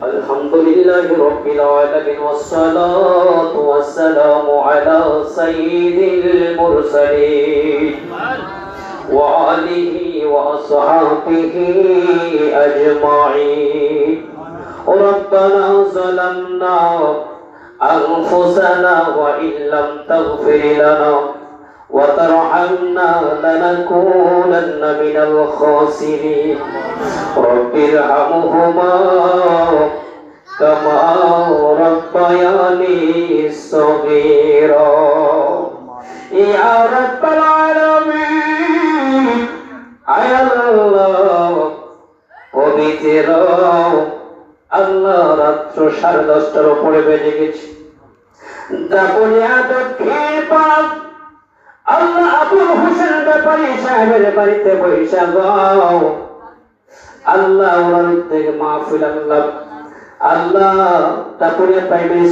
الحمد لله رب العالمين والصلاة والسلام على سيد المرسلين وآله وأصحابه أجمعين. ربنا ظلمنا أنفسنا وإن لم تغفر لنا وترحمنا لنكونن من الخاسرين. رب ارحمهما كما ربياني صغيرا. يا رب العالمين يا الله পবিত্র আল্লাহ রাত্র 10:30টার উপরে বেজে গেছে। দাপুরিয়া দক্ষিণ পাক আল্লাহ আবুল হোসেন ব্যাপারী সাহেবের বাড়িতে বৈশা গাও আল্লাহ ওনার থেকে মাহফিল আল্লাহ আল্লাহ দাপুরিয়া প্রাইমারি